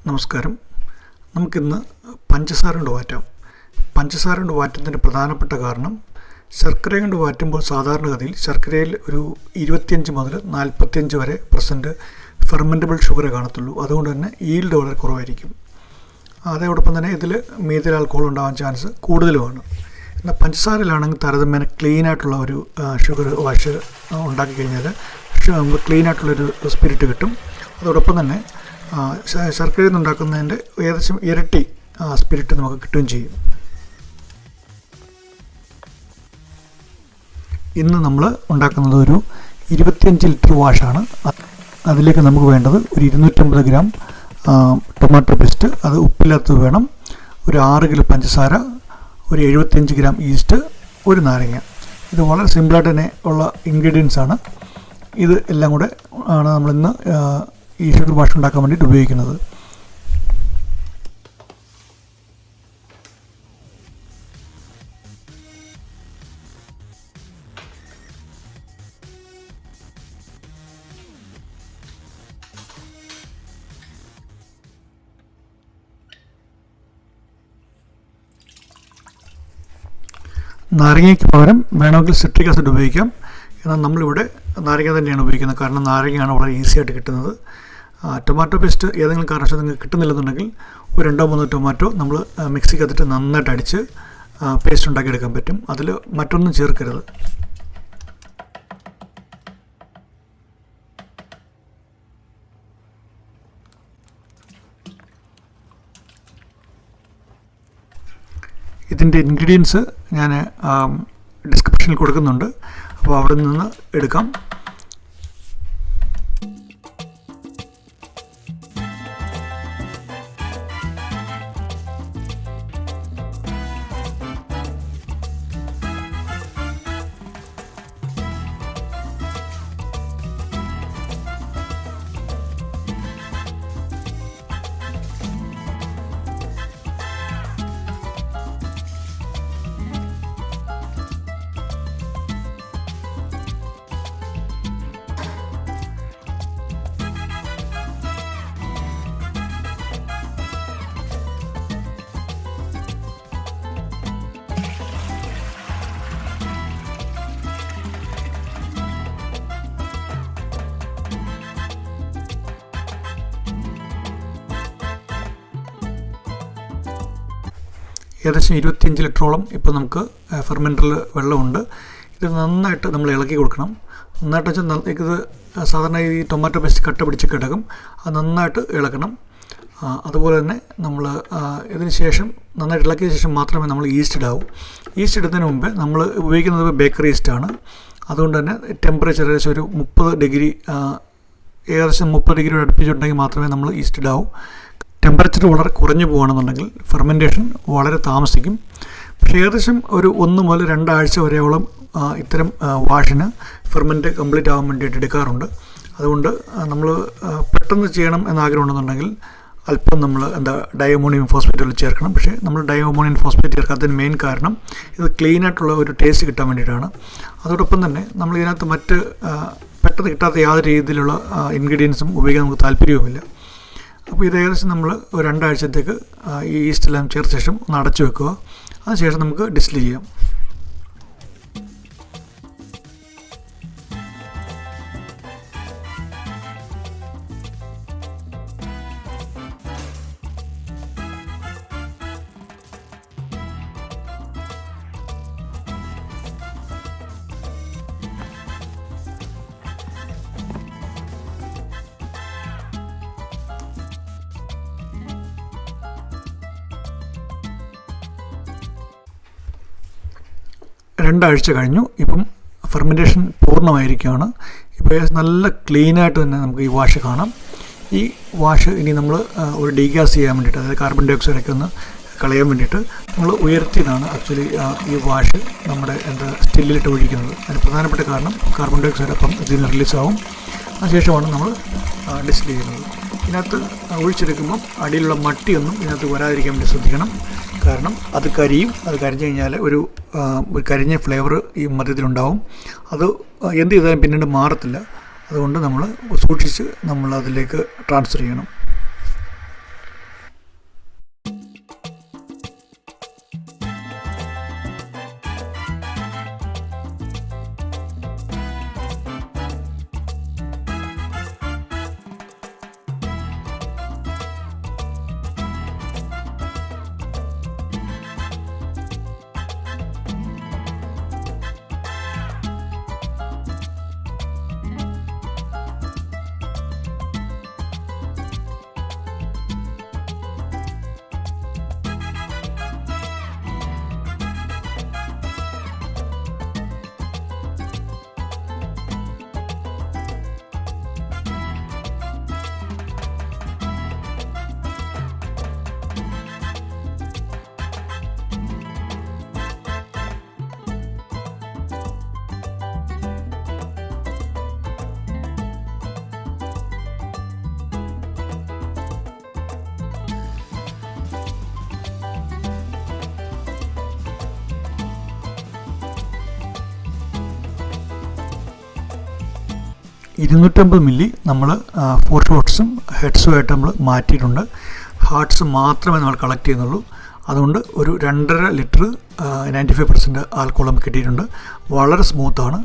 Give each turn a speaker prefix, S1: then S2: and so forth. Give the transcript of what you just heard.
S1: നമസ്കാരം. നമുക്കിന്ന് പഞ്ചസാര കൊണ്ട് വാറ്റാം. പഞ്ചസാര കൊണ്ട് വാറ്റുന്നതിൻ്റെ പ്രധാനപ്പെട്ട കാരണം ശർക്കര കൊണ്ട് വാറ്റുമ്പോൾ സാധാരണഗതിയിൽ ശർക്കരയിൽ ഒരു 25 മുതൽ 45 വരെ % ഫെർമെൻറ്റബിൾ ഷുഗർ കാണത്തുള്ളൂ. അതുകൊണ്ട് തന്നെ ഈൽഡ് വളരെ കുറവായിരിക്കും. അതോടൊപ്പം തന്നെ ഇതിൽ മീഥൈൽ ആൽക്കഹോൾ ഉണ്ടാകാൻ ചാൻസ് കൂടുതലുമാണ്. എന്നാൽ പഞ്ചസാരയിലാണെങ്കിൽ താരതമ്യേന ക്ലീനായിട്ടുള്ള ഒരു ഷുഗർ വാഷ് ഉണ്ടാക്കി കഴിഞ്ഞാൽ ക്ലീനായിട്ടുള്ളൊരു സ്പിരിറ്റ് കിട്ടും. അതോടൊപ്പം തന്നെ ശർക്കരയിൽ നിന്നുണ്ടാക്കുന്നതിൻ്റെ ഏകദേശം ഇരട്ടി സ്പിരിറ്റ് നമുക്ക് കിട്ടുകയും ചെയ്യും. ഇന്ന് നമ്മൾ ഉണ്ടാക്കുന്നത് ഒരു 25 ലിറ്റർ വാഷാണ്. അതിലേക്ക് നമുക്ക് വേണ്ടത് ഒരു 250 ഗ്രാം ടൊമാറ്റോ പേസ്റ്റ്, അത് ഉപ്പില്ലാത്തത് വേണം, ഒരു 6 കിലോ പഞ്ചസാര, ഒരു 75 ഗ്രാം ഈസ്റ്റ്, ഒരു നാരങ്ങ. ഇത് വളരെ സിമ്പിളായിട്ട് തന്നെ ഉള്ള ഇൻഗ്രീഡിയൻസ് ആണ്. ഇത് എല്ലാം കൂടെ ആണ് നമ്മളിന്ന് ഈ ഷുഗർ വാഷ് ഉണ്ടാക്കാൻ വേണ്ടിയിട്ട് ഉപയോഗിക്കുന്നത്. നാരങ്ങയ്ക്ക് പകരം വേണമെങ്കിൽ സിട്രിക് ആസിഡ് ഉപയോഗിക്കാം. എന്നാൽ നമ്മളിവിടെ നാരങ്ങ തന്നെയാണ് ഉപയോഗിക്കുന്നത്. കാരണം നാരങ്ങയാണ് വളരെ ഈസി ആയിട്ട് കിട്ടുന്നത്. ടൊമാറ്റോ പേസ്റ്റ് ഏതെങ്കിലും കാരണവശാൽ നിങ്ങൾക്ക് കിട്ടുന്നില്ലെന്നുണ്ടെങ്കിൽ ഒരു 2-3 ടൊമാറ്റോ നമ്മൾ മിക്സിക്കകത്തിട്ട് നന്നായിട്ട് അടിച്ച് പേസ്റ്റ് ഉണ്ടാക്കിയെടുക്കാൻ പറ്റും. അതിൽ മറ്റൊന്നും ചേർക്കരുത്. ഇതിൻ്റെ ഇൻഗ്രീഡിയൻസ് ഞാൻ ഡിസ്ക്രിപ്ഷനിൽ കൊടുക്കുന്നുണ്ട്, അപ്പോൾ അവിടെ നിന്ന് എടുക്കാം. ഏകദേശം 25 ലിറ്ററോളം ഇപ്പോൾ നമുക്ക് ഫെർമെൻറ്ററിൽ വെള്ളമുണ്ട്. ഇത് നന്നായിട്ട് നമ്മൾ ഇളക്കി കൊടുക്കണം. നന്നായിട്ട് വെച്ചാൽ ഇത് സാധാരണ ഈ ടൊമാറ്റോ പേസ്റ്റ് കട്ട പിടിച്ച് കിടക്കും. അത് നന്നായിട്ട് ഇളക്കണം. അതുപോലെ തന്നെ നമ്മൾ ഇതിന് ശേഷം നന്നായിട്ട് ഇളക്കിയ ശേഷം മാത്രമേ നമ്മൾ ഈസ്റ്റ് ഇടാവൂ. ഈസ്റ്റ് ഇടുന്നതിന് മുമ്പേ നമ്മൾ ഉപയോഗിക്കുന്നത് ബേക്കർ ഈസ്റ്റാണ്. അതുകൊണ്ട് തന്നെ ടെമ്പറേച്ചർ ഏകദേശം ഒരു 30 ഡിഗ്രി അടുപ്പിച്ചിട്ടുണ്ടെങ്കിൽ മാത്രമേ നമ്മൾ ഈസ്റ്റ് ഇടാവൂ. ടെമ്പറേച്ചർ വളരെ കുറഞ്ഞു പോകുകയാണെന്നുണ്ടെങ്കിൽ ഫെർമെൻറ്റേഷൻ വളരെ താമസിക്കും. പക്ഷേ ഏകദേശം ഒരു 1 മുതൽ 2 ആഴ്ച വരെയോളം ഇത്തരം വാഷിന് ഫെർമെൻറ്റ് കംപ്ലീറ്റ് ആകാൻ വേണ്ടിയിട്ട് എടുക്കാറുണ്ട്. അതുകൊണ്ട് നമ്മൾ പെട്ടെന്ന് ചെയ്യണം എന്നാഗ്രഹമുണ്ടെന്നുണ്ടെങ്കിൽ അല്പം നമ്മൾ ഡയമോണിയം ഫോസ്ഫേറ്റുകൾ ചേർക്കണം. പക്ഷേ നമ്മൾ ഡയമോണിയം ഫോസ്ഫേറ്റ് ചേർക്കാത്തതിന് മെയിൻ കാരണം ഇത് ക്ലീനായിട്ടുള്ള ഒരു ടേസ്റ്റ് കിട്ടാൻ വേണ്ടിയിട്ടാണ്. അതോടൊപ്പം തന്നെ നമ്മൾ ഇതിനകത്ത് മറ്റ് പെട്ടെന്ന് കിട്ടാത്ത യാതൊരു രീതിയിലുള്ള ഇൻഗ്രീഡിയൻസും ഉപയോഗിക്കാൻ നമുക്ക് താല്പര്യവുമില്ല. അപ്പോൾ ഇത് ഏകദേശം നമ്മൾ ഒരു 2 ആഴ്ചത്തേക്ക് ഈ ഈസ്റ്റെല്ലാം ചേർത്ത ശേഷം ഒന്ന് അടച്ചു വെക്കുക. അതിനുശേഷം നമുക്ക് ഡിസ്റ്റിൽ ചെയ്യാം. രണ്ടാഴ്ച കഴിഞ്ഞു. ഇപ്പം ഫെർമെൻറ്റേഷൻ പൂർണ്ണമായിരിക്കുകയാണ്. ഇപ്പോൾ നല്ല ക്ലീനായിട്ട് തന്നെ നമുക്ക് ഈ വാഷ് കാണാം. ഈ വാഷ് ഇനി നമ്മൾ ഒരു ഡീഗ്യാസ് ചെയ്യാൻ വേണ്ടിയിട്ട്, അതായത് കാർബൺ ഡൈ ഓക്സൈഡൊക്കെ ഒന്ന് കളയാൻ വേണ്ടിയിട്ട് നമ്മൾ ഉയർത്തിയതാണ് ആക്ച്വലി ഈ വാഷ് നമ്മുടെ സ്റ്റില്ലിലിട്ട് ഒഴിക്കുന്നത്. അതിന് പ്രധാനപ്പെട്ട കാരണം കാർബൺ ഡൈ ഓക്സൈഡ് അപ്പം ഇതിൽ നിന്ന് റിലീസാവും. അതിനുശേഷമാണ് നമ്മൾ ഡിസ്റ്റിൽ ചെയ്യുന്നത്. ഇതിനകത്ത് ഒഴിച്ചെടുക്കുമ്പം അടിയിലുള്ള മട്ടിയൊന്നും ഇതിനകത്ത് വരാതിരിക്കാൻ വേണ്ടി ശ്രദ്ധിക്കണം. കാരണം അത് കരിയും. അത് കരിഞ്ഞു കഴിഞ്ഞാൽ ഒരു കരിഞ്ഞ ഫ്ലേവർ ഈ മധ്യത്തിലുണ്ടാവും. അത് എന്ത് ചെയ്താലും പിന്നീട് മാറത്തില്ല. അതുകൊണ്ട് നമ്മൾ സൂക്ഷിച്ച് നമ്മൾ അതിലേക്ക് ട്രാൻസ്ഫർ ചെയ്യണം. 250 മില്ലി നമ്മൾ 4 ഷോട്ട്സും ഹെഡ്സുമായിട്ട് നമ്മൾ മാറ്റിയിട്ടുണ്ട്. ഹാർട്ട്സ് മാത്രമേ നമ്മൾ കളക്ട് ചെയ്യുന്നുള്ളൂ. അതുകൊണ്ട് ഒരു 2.5 ലിറ്റർ 95% ആൽക്കഹോൾ നമുക്ക് കിട്ടിയിട്ടുണ്ട്. വളരെ സ്മൂത്താണ്,